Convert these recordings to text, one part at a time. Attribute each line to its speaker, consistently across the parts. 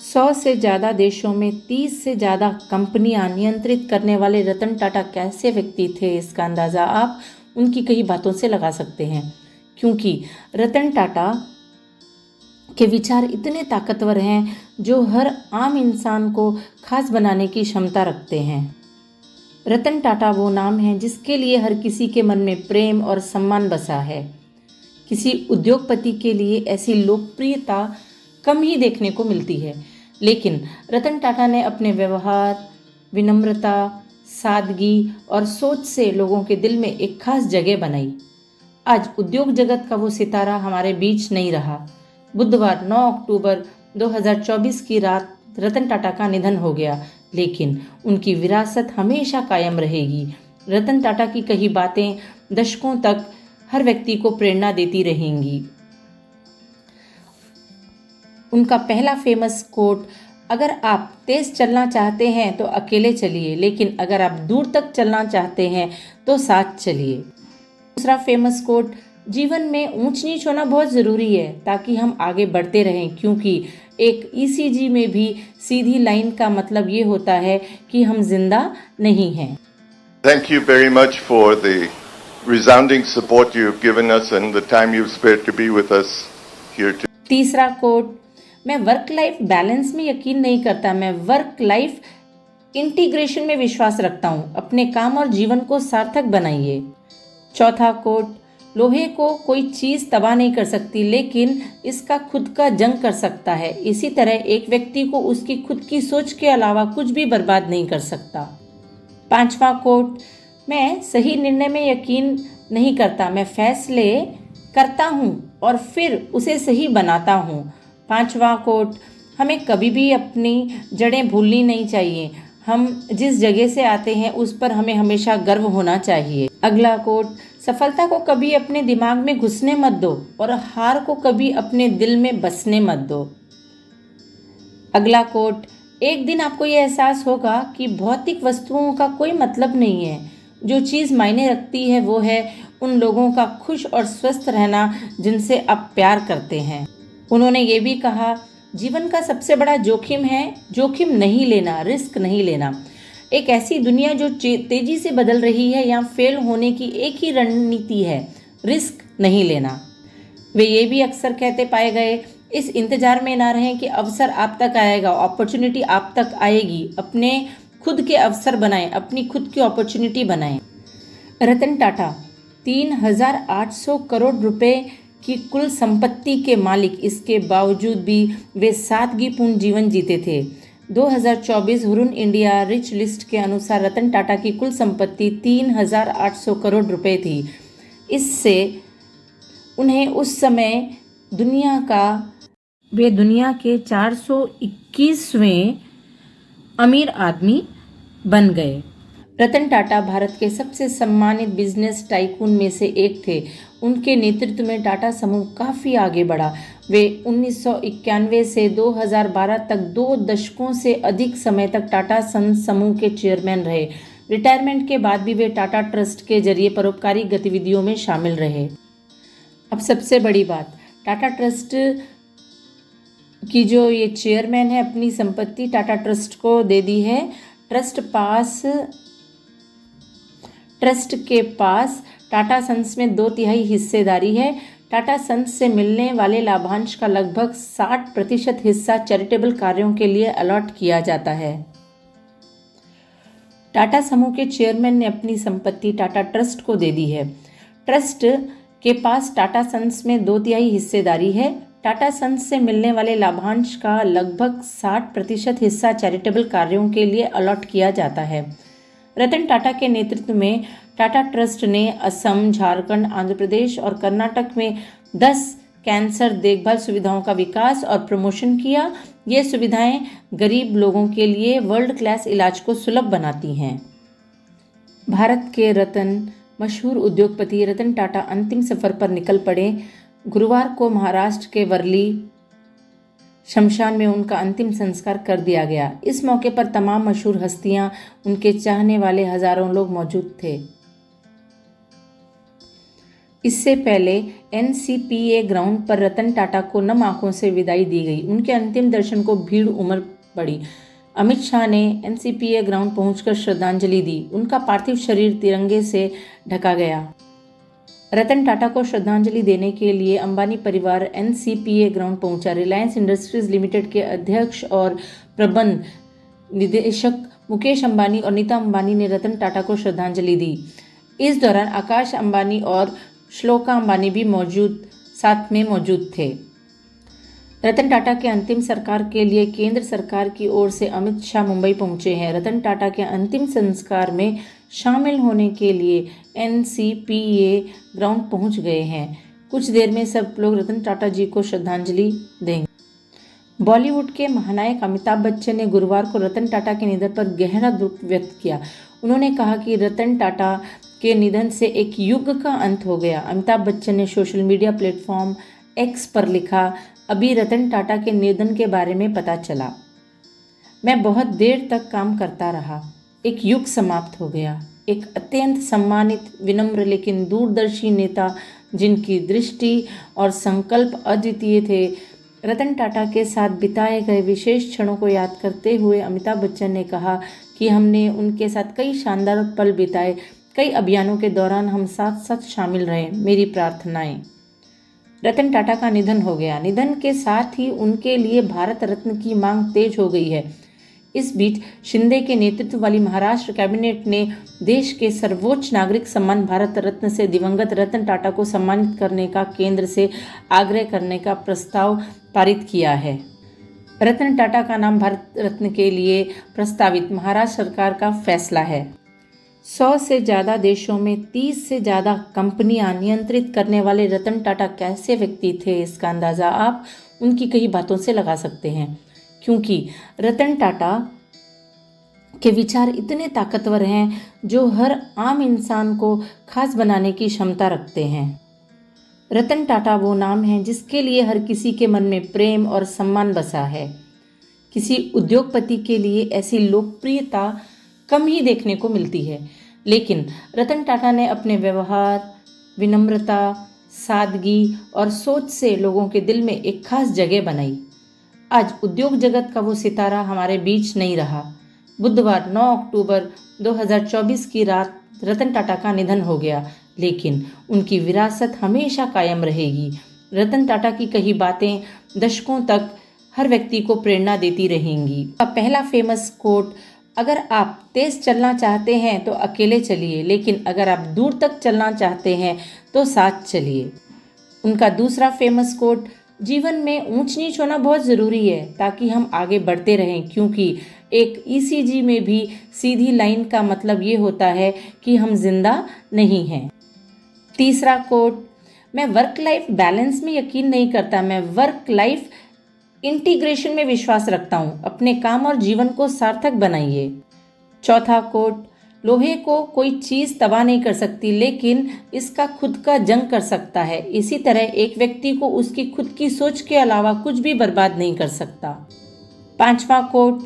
Speaker 1: 100 से ज़्यादा देशों में 30 से ज़्यादा कंपनियां नियंत्रित करने वाले रतन टाटा कैसे व्यक्ति थे, इसका अंदाज़ा आप उनकी कई बातों से लगा सकते हैं। क्योंकि रतन टाटा के विचार इतने ताकतवर हैं जो हर आम इंसान को खास बनाने की क्षमता रखते हैं। रतन टाटा वो नाम है जिसके लिए हर किसी के मन में प्रेम और सम्मान बसा है। किसी उद्योगपति के लिए ऐसी लोकप्रियता कम ही देखने को मिलती है, लेकिन रतन टाटा ने अपने व्यवहार, विनम्रता, सादगी और सोच से लोगों के दिल में एक खास जगह बनाई। आज उद्योग जगत का वो सितारा हमारे बीच नहीं रहा। बुधवार 9 अक्टूबर 2024 की रात रतन टाटा का निधन हो गया, लेकिन उनकी विरासत हमेशा कायम रहेगी। रतन टाटा की कही बातें दशकों तक हर व्यक्ति को प्रेरणा देती रहेंगी। उनका पहला फेमस कोट, अगर आप तेज चलना चाहते हैं तो अकेले चलिए, लेकिन अगर आप दूर तक चलना चाहते हैं तो साथ चलिए। दूसरा फेमस कोट, जीवन में ऊंच नीच होना बहुत ज़रूरी है ताकि हम आगे बढ़ते रहें, क्योंकि एक ईसीजी में भी सीधी लाइन का मतलब ये होता है कि हम जिंदा नहीं हैं।
Speaker 2: Thank you very much for the resounding support you have given us and the time you've spared to be with us here today.
Speaker 1: तीसरा कोट, मैं वर्क लाइफ बैलेंस में यकीन नहीं करता, मैं वर्क लाइफ इंटीग्रेशन में विश्वास रखता हूँ। अपने काम और जीवन को सार्थक बनाइए। चौथा कोट, लोहे को कोई चीज़ तबाह नहीं कर सकती, लेकिन इसका खुद का जंग कर सकता है। इसी तरह एक व्यक्ति को उसकी खुद की सोच के अलावा कुछ भी बर्बाद नहीं कर सकता। पांचवा कोट, मैं सही निर्णय में यकीन नहीं करता, मैं फैसले करता हूँ और फिर उसे सही बनाता हूँ। पांचवा कोट, हमें कभी भी अपनी जड़ें भूलनी नहीं चाहिए। हम जिस जगह से आते हैं उस पर हमें हमेशा गर्व होना चाहिए। अगला कोट, सफलता को कभी अपने दिमाग में घुसने मत दो और हार को कभी अपने दिल में बसने मत दो। अगला कोट, एक दिन आपको यह एहसास होगा कि भौतिक वस्तुओं का कोई मतलब नहीं है। जो चीज़ मायने रखती है वो है उन लोगों का खुश और स्वस्थ रहना जिनसे आप प्यार करते हैं। उन्होंने ये भी कहा, जीवन का सबसे बड़ा जोखिम है जोखिम नहीं लेना, रिस्क नहीं लेना। एक ऐसी दुनिया जो तेजी से बदल रही है या फेल होने की एक ही रणनीति है, रिस्क नहीं लेना। वे ये भी अक्सर कहते पाए गए, इस इंतजार में ना रहें कि अवसर आप तक आएगा, अपॉर्चुनिटी आप तक आएगी। अपने खुद के अवसर बनाएं, अपनी खुद की अपॉर्चुनिटी बनाएं। रतन टाटा 3,800 करोड़ रुपए की कुल संपत्ति के मालिक, इसके बावजूद भी वे सादगीपूर्ण जीवन जीते थे। 2024 हुरुन इंडिया रिच लिस्ट के अनुसार रतन टाटा की कुल संपत्ति 3,800 करोड़ रुपए थी। इससे उन्हें उस समय वे दुनिया के 421वें अमीर आदमी बन गए। रतन टाटा भारत के सबसे सम्मानित बिजनेस टाइकून में से एक थे। उनके नेतृत्व में टाटा समूह काफ़ी आगे बढ़ा। वे 1991 से 2012 तक 2 दशकों से अधिक समय तक टाटा सन्स समूह के चेयरमैन रहे। रिटायरमेंट के बाद भी वे टाटा ट्रस्ट के जरिए परोपकारी गतिविधियों में शामिल रहे। अब सबसे बड़ी बात, टाटा ट्रस्ट की जो ये चेयरमैन है अपनी संपत्ति टाटा ट्रस्ट को दे दी है। ट्रस्ट के पास टाटा सन्स में 2/3 हिस्सेदारी है। टाटा सन्स से मिलने वाले लाभांश का लगभग 60% हिस्सा चैरिटेबल कार्यों के लिए अलॉट किया जाता है। टाटा समूह के चेयरमैन ने अपनी संपत्ति टाटा ट्रस्ट को दे दी है। ट्रस्ट के पास टाटा सन्स में 2/3 हिस्सेदारी है। टाटा सन्स से मिलने वाले लाभांश का लगभग 60% हिस्सा चैरिटेबल कार्यों के लिए अलॉट किया जाता है। रतन टाटा के नेतृत्व में टाटा ट्रस्ट ने असम, झारखंड, आंध्र प्रदेश और कर्नाटक में 10 कैंसर देखभाल सुविधाओं का विकास और प्रमोशन किया। ये सुविधाएं गरीब लोगों के लिए वर्ल्ड क्लास इलाज को सुलभ बनाती हैं। भारत के मशहूर उद्योगपति रतन टाटा अंतिम सफर पर निकल पड़े। गुरुवार को महाराष्ट्र के वर्ली शमशान में उनका अंतिम संस्कार कर दिया गया। इस मौके पर तमाम मशहूर हस्तियां, उनके चाहने वाले हजारों लोग मौजूद थे। इससे पहले एनसीपीए ग्राउंड पर रतन टाटा को नम आंखों से विदाई दी गई। उनके अंतिम दर्शन को भीड़ उमड़ पड़ी। अमित शाह ने एनसीपीए ग्राउंड पहुंचकर श्रद्धांजलि दी। उनका पार्थिव शरीर तिरंगे से ढका गया। रतन टाटा को श्रद्धांजलि देने के लिए अंबानी परिवार एनसीपीए ग्राउंड पहुंचा। रिलायंस इंडस्ट्रीज लिमिटेड के अध्यक्ष और प्रबंध निदेशक मुकेश अंबानी और नीता अंबानी ने रतन टाटा को श्रद्धांजलि दी। इस दौरान आकाश अंबानी और श्लोका अंबानी भी साथ में मौजूद थे। रतन टाटा के अंतिम संस्कार के लिए केंद्र सरकार की ओर से अमित शाह मुंबई पहुंचे हैं। रतन टाटा के अंतिम संस्कार में शामिल होने के लिए एनसीपीए ग्राउंड पहुंच गए हैं। कुछ देर में सब लोग रतन टाटा जी को श्रद्धांजलि देंगे। बॉलीवुड के महानायक अमिताभ बच्चन ने गुरुवार को रतन टाटा के निधन पर गहरा दुख व्यक्त किया। उन्होंने कहा कि रतन टाटा के निधन से एक युग का अंत हो गया। अमिताभ बच्चन ने सोशल मीडिया प्लेटफॉर्म एक्स पर लिखा, अभी रतन टाटा के निधन के बारे में पता चला। मैं बहुत देर तक काम करता रहा। एक युग समाप्त हो गया। एक अत्यंत सम्मानित, विनम्र लेकिन दूरदर्शी नेता जिनकी दृष्टि और संकल्प अद्वितीय थे। रतन टाटा के साथ बिताए गए विशेष क्षणों को याद करते हुए अमिताभ बच्चन ने कहा कि हमने उनके साथ कई शानदार पल बिताए। कई अभियानों के दौरान हम साथ साथ शामिल रहे। मेरी प्रार्थनाएं। रतन टाटा का निधन हो गया। निधन के साथ ही उनके लिए भारत रत्न की मांग तेज हो गई है। इस बीच शिंदे के नेतृत्व वाली महाराष्ट्र कैबिनेट ने देश के सर्वोच्च नागरिक सम्मान भारत रत्न से दिवंगत रतन टाटा को सम्मानित करने का केंद्र से आग्रह करने का प्रस्ताव पारित किया है। रतन टाटा का नाम भारत रत्न के लिए प्रस्तावित महाराष्ट्र सरकार का फैसला है। 100 से ज़्यादा देशों में 30 से ज़्यादा कंपनियां नियंत्रित करने वाले रतन टाटा कैसे व्यक्ति थे, इसका अंदाज़ा आप उनकी कई बातों से लगा सकते हैं। क्योंकि रतन टाटा के विचार इतने ताकतवर हैं जो हर आम इंसान को खास बनाने की क्षमता रखते हैं। रतन टाटा वो नाम है जिसके लिए हर किसी के मन में प्रेम और सम्मान बसा है। किसी उद्योगपति के लिए ऐसी लोकप्रियता कम ही देखने को मिलती है, लेकिन रतन टाटा ने अपने व्यवहार, विनम्रता, सादगी और सोच से लोगों के दिल में एक खास जगह बनाई। आज उद्योग जगत का वो सितारा हमारे बीच नहीं रहा। बुधवार 9 अक्टूबर 2024 की रात रतन टाटा का निधन हो गया, लेकिन उनकी विरासत हमेशा कायम रहेगी। रतन टाटा की कही बातें दशकों तक हर व्यक्ति को प्रेरणा देती रहेंगी। पहला फेमस कोट, अगर आप तेज चलना चाहते हैं तो अकेले चलिए, लेकिन अगर आप दूर तक चलना चाहते हैं तो साथ चलिए। उनका दूसरा फेमस कोट, जीवन में ऊंच नीच होना बहुत ज़रूरी है ताकि हम आगे बढ़ते रहें, क्योंकि एक ईसीजी में भी सीधी लाइन का मतलब ये होता है कि हम जिंदा नहीं हैं। तीसरा कोट, मैं वर्क लाइफ बैलेंस में यकीन नहीं करता, मैं वर्क लाइफ इंटीग्रेशन में विश्वास रखता हूँ। अपने काम और जीवन को सार्थक बनाइए। चौथा कोट, लोहे को कोई चीज़ तबाह नहीं कर सकती, लेकिन इसका खुद का जंग कर सकता है। इसी तरह एक व्यक्ति को उसकी खुद की सोच के अलावा कुछ भी बर्बाद नहीं कर सकता। पांचवा कोट,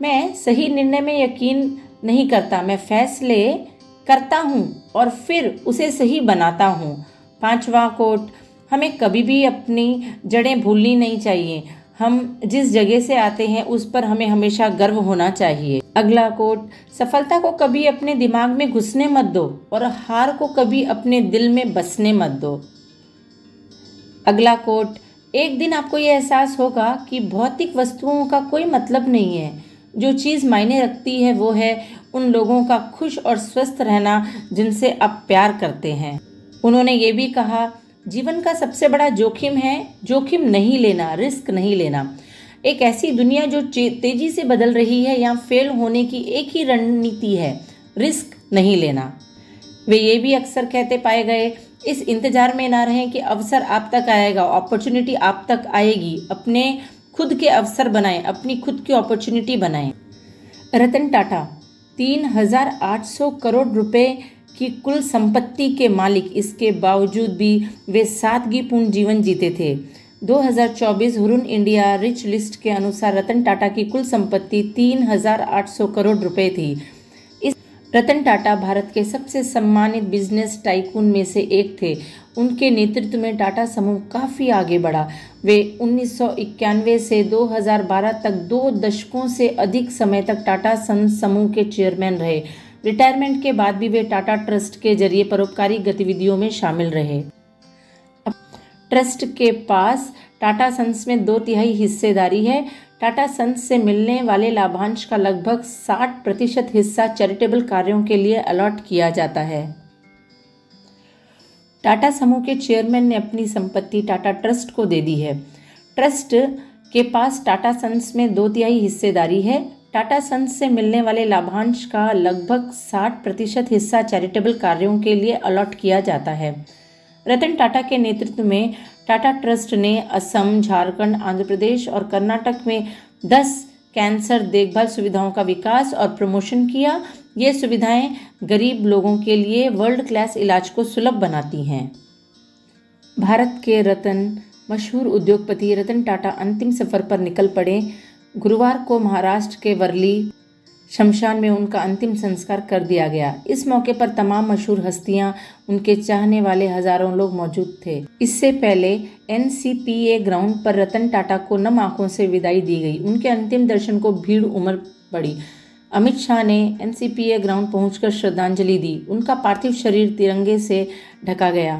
Speaker 1: मैं सही निर्णय में यकीन नहीं करता, मैं फैसले करता हूँ और फिर उसे सही बनाता हूँ। पांचवा कोट, हमें कभी भी अपनी जड़ें भूलनी नहीं चाहिए। हम जिस जगह से आते हैं उस पर हमें हमेशा गर्व होना चाहिए। अगला कोट, सफलता को कभी अपने दिमाग में घुसने मत दो और हार को कभी अपने दिल में बसने मत दो। अगला कोट, एक दिन आपको यह एहसास होगा कि भौतिक वस्तुओं का कोई मतलब नहीं है। जो चीज़ मायने रखती है वो है उन लोगों का खुश और स्वस्थ रहना जिनसे आप प्यार करते हैं। उन्होंने ये भी कहा, जीवन का सबसे बड़ा जोखिम है जोखिम नहीं लेना, रिस्क नहीं लेना। एक ऐसी दुनिया जो तेजी से बदल रही है या फेल होने की एक ही रणनीति है, रिस्क नहीं लेना। वे ये भी अक्सर कहते पाए गए, इस इंतजार में ना रहें कि अवसर आप तक आएगा, अपॉर्चुनिटी आप तक आएगी। अपने खुद के अवसर बनाएं, अपनी खुद की अपॉर्चुनिटी बनाएं। रतन टाटा 3,800 करोड़ रुपए की कुल संपत्ति के मालिक, इसके बावजूद भी वे सादगीपूर्ण जीवन जीते थे। 2024 हुरुन इंडिया रिच लिस्ट के अनुसार रतन टाटा की कुल संपत्ति 3,800 करोड़ रुपए थी। रतन टाटा भारत के सबसे सम्मानित बिजनेस टाइकून में से एक थे। उनके नेतृत्व में टाटा समूह काफ़ी आगे बढ़ा। वे 1991 से 2012 तक 2 दशकों से अधिक समय तक टाटा सन्स समूह के चेयरमैन रहे। रिटायरमेंट के बाद भी वे टाटा ट्रस्ट के जरिए परोपकारी गतिविधियों में शामिल रहे। ट्रस्ट के पास टाटा सन्स में 2/3 हिस्सेदारी है। टाटा सन्स से मिलने वाले लाभांश का लगभग 60% हिस्सा चैरिटेबल कार्यों के लिए अलॉट किया जाता है। टाटा समूह के चेयरमैन ने अपनी संपत्ति टाटा ट्रस्ट को दे दी है। ट्रस्ट के पास टाटा सन्स में 2/3 हिस्सेदारी है। टाटा सन्स से मिलने वाले लाभांश का लगभग 60% हिस्सा चैरिटेबल कार्यों के लिए अलॉट किया जाता है। रतन टाटा के नेतृत्व में टाटा ट्रस्ट ने असम, झारखंड, आंध्र प्रदेश और कर्नाटक में 10 कैंसर देखभाल सुविधाओं का विकास और प्रमोशन किया। ये सुविधाएं गरीब लोगों के लिए वर्ल्ड क्लास इलाज को सुलभ बनाती हैं। भारत के मशहूर उद्योगपति रतन टाटा अंतिम सफर पर निकल पड़े। गुरुवार को महाराष्ट्र के वर्ली शमशान में उनका अंतिम संस्कार कर दिया गया। इस मौके पर तमाम मशहूर हस्तियां, उनके चाहने वाले हजारों लोग मौजूद थे। इससे पहले NCPA ग्राउंड पर रतन टाटा को नम आंखों से विदाई दी गई। उनके अंतिम दर्शन को भीड़ उमड़ पड़ी। अमित शाह ने NCPA ग्राउंड पहुंचकर श्रद्धांजलि दी। उनका पार्थिव शरीर तिरंगे से ढका गया।